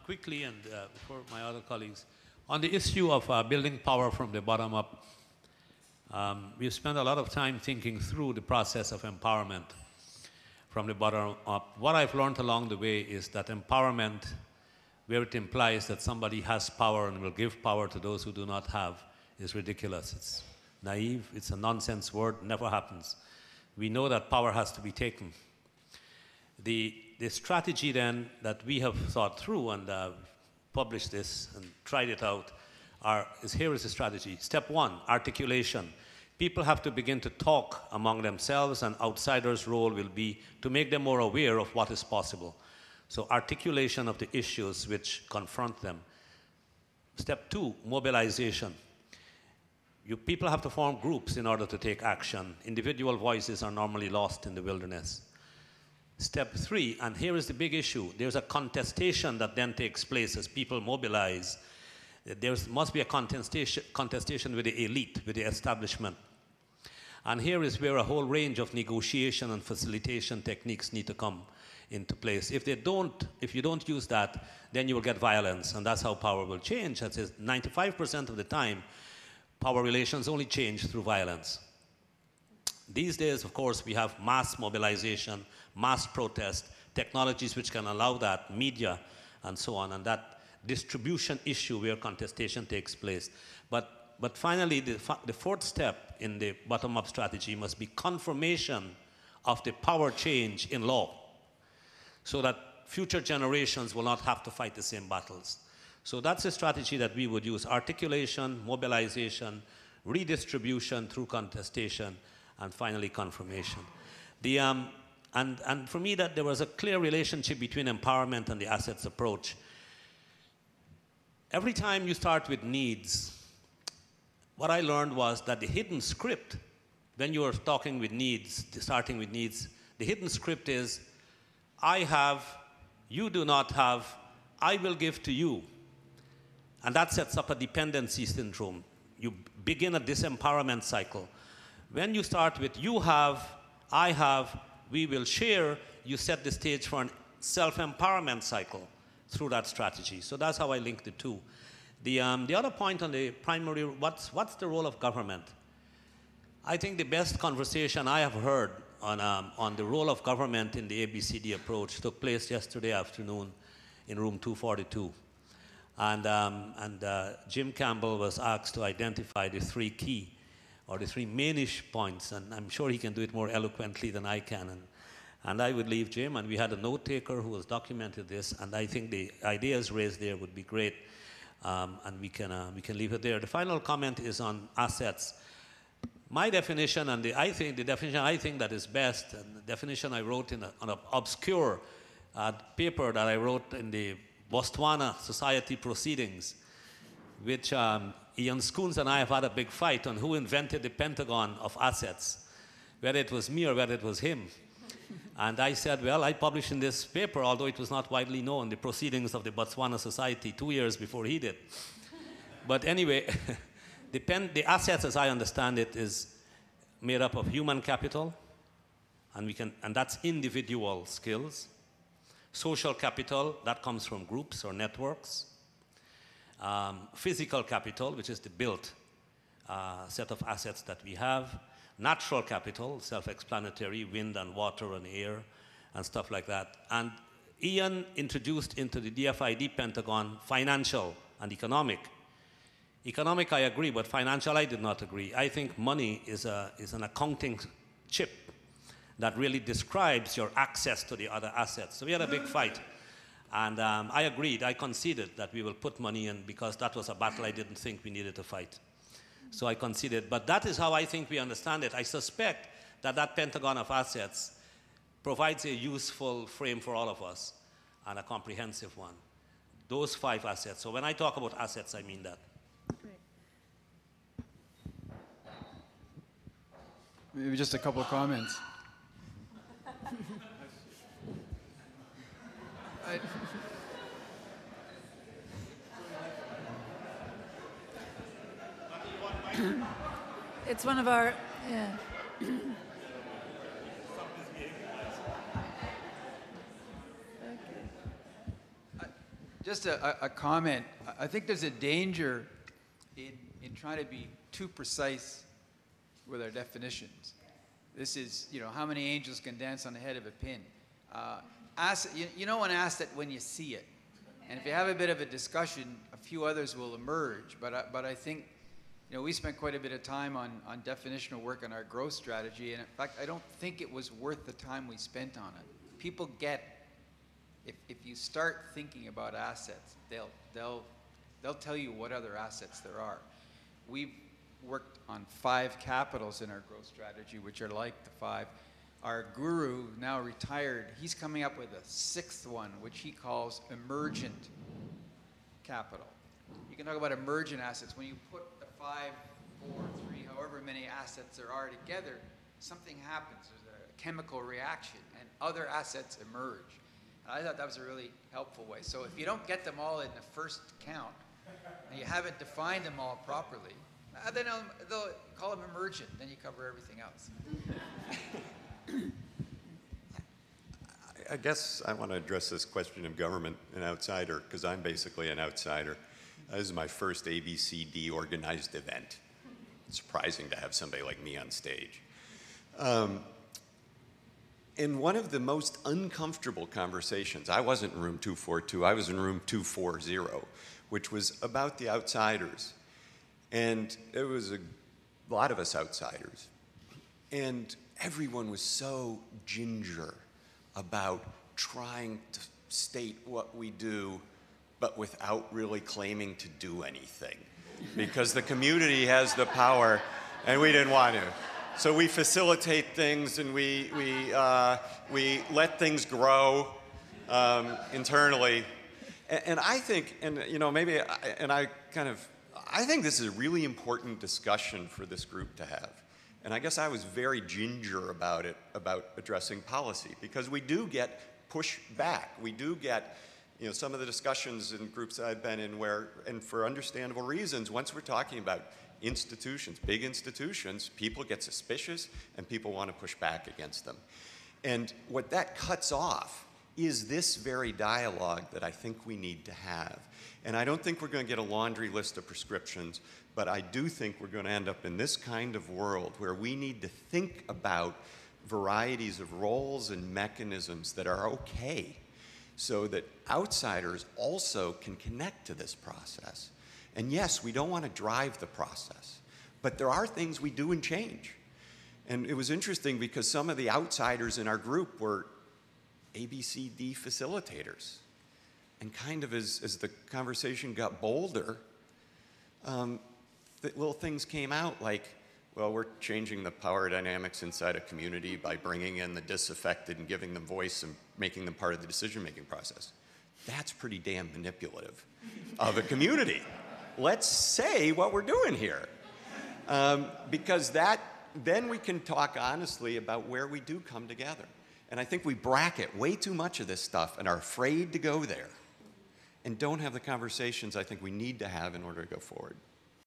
Quickly, and before my other colleagues, on the issue of building power from the bottom up, we've spent a lot of time thinking through the process of empowerment from the bottom up. What I've learned along the way is that empowerment, where it implies that somebody has power and will give power to those who do not have, is ridiculous. It's naive, it's a nonsense word, never happens. We know that power has to be taken. The strategy then that we have thought through and published this and tried it out here is the strategy. Step one, articulation. People have to begin to talk among themselves, and outsiders' role will be to make them more aware of what is possible. So articulation of the issues which confront them. Step two, mobilization. People have to form groups in order to take action. Individual voices are normally lost in the wilderness. Step three, and here is the big issue, there's a contestation that then takes place as people mobilize. There must be a contestation with the elite, with the establishment. And here is where a whole range of negotiation and facilitation techniques need to come into place. If you don't use that, then you will get violence, and that's how power will change. That is 95% of the time, power relations only change through violence. These days, of course, we have mass mobilization, mass protest, technologies which can allow that, media, and so on, and that distribution issue where contestation takes place. But finally, the fourth step in the bottom-up strategy must be confirmation of the power change in law, so that future generations will not have to fight the same battles. So that's a strategy that we would use: articulation, mobilization, redistribution through contestation, and finally confirmation. And for me, that there was a clear relationship between empowerment and the assets approach. Every time you start with needs, what I learned was that the hidden script, when you are talking with needs, starting with needs, the hidden script is, I have, you do not have, I will give to you. And that sets up a dependency syndrome. You begin a disempowerment cycle. When you start with you have, I have, we will share, you set the stage for a self-empowerment cycle through that strategy. So that's how I link the two. The other point on the primary, what's the role of government? I think the best conversation I have heard on the role of government in the ABCD approach took place yesterday afternoon in room 242. And Jim Campbell was asked to identify the three key, or the three mainish points, and I'm sure he can do it more eloquently than I can. And I would leave Jim, and we had a note taker who has documented this, and I think the ideas raised there would be great, and we can leave it there. The final comment is on assets. My definition, and the definition I think that is best, and the definition I wrote on an obscure paper that I wrote in the Botswana Society Proceedings, which Ian Schoons and I have had a big fight on who invented the Pentagon of assets, whether it was me or whether it was him. And I said, well, I published in this paper, although it was not widely known, the proceedings of the Botswana Society 2 years before he did. But anyway, the assets, as I understand it, is made up of human capital, and that's individual skills. Social capital, that comes from groups or networks. Physical capital, which is the built set of assets that we have. Natural capital, self-explanatory, wind and water and air and stuff like that. And Ian introduced into the DFID Pentagon financial and economic. Economic, I agree, but financial, I did not agree. I think money is an accounting chip that really describes your access to the other assets. So we had a big fight. And I agreed, I conceded that we will put money in because that was a battle I didn't think we needed to fight. So I conceded, but that is how I think we understand it. I suspect that that Pentagon of assets provides a useful frame for all of us and a comprehensive one. Those 5 assets. So when I talk about assets, I mean that. Maybe just a couple of comments. It's one of our, yeah. Just a comment. I think there's a danger in trying to be too precise with our definitions. This is, how many angels can dance on the head of a pin? You don't want to ask that when you see it. And if you have a bit of a discussion, a few others will emerge. But I think, we spent quite a bit of time on definitional work on our growth strategy. And in fact, I don't think it was worth the time we spent on it. People get, if you start thinking about assets, they'll tell you what other assets there are. We've worked on 5 capitals in our growth strategy, which are like the 5. Our guru, now retired, he's coming up with a 6th one, which he calls emergent capital. You can talk about emergent assets. When you put the 5, 4, 3, however many assets there are together, something happens. There's a chemical reaction, and other assets emerge. And I thought that was a really helpful way. So if you don't get them all in the first count, and you haven't defined them all properly, then they'll call them emergent. Then you cover everything else. I guess I want to address this question of government and outsider, because I'm basically an outsider. This is my first ABCD organized event. It's surprising to have somebody like me on stage. In one of the most uncomfortable conversations, I wasn't in room 242, I was in room 240, which was about the outsiders. And it was a lot of us outsiders. And everyone was so ginger about trying to state what we do, but without really claiming to do anything. Because the community has the power, and we didn't want to. So we facilitate things, and we let things grow internally. And I think, I think this is a really important discussion for this group to have. And I guess I was very ginger about it, about addressing policy, because we do get pushback. We do get, some of the discussions in groups that I've been in where, and for understandable reasons, once we're talking about institutions, big institutions, people get suspicious and people want to push back against them. And what that cuts off is this very dialogue that I think we need to have. And I don't think we're going to get a laundry list of prescriptions, but I do think we're going to end up in this kind of world where we need to think about varieties of roles and mechanisms that are okay, so that outsiders also can connect to this process. And yes, we don't want to drive the process, but there are things we do and change. And it was interesting because some of the outsiders in our group were ABCD facilitators. And kind of as the conversation got bolder, little things came out like, well, we're changing the power dynamics inside a community by bringing in the disaffected and giving them voice and making them part of the decision-making process. That's pretty damn manipulative of a community. Let's say what we're doing here. Because then we can talk honestly about where we do come together. And I think we bracket way too much of this stuff and are afraid to go there and don't have the conversations I think we need to have in order to go forward.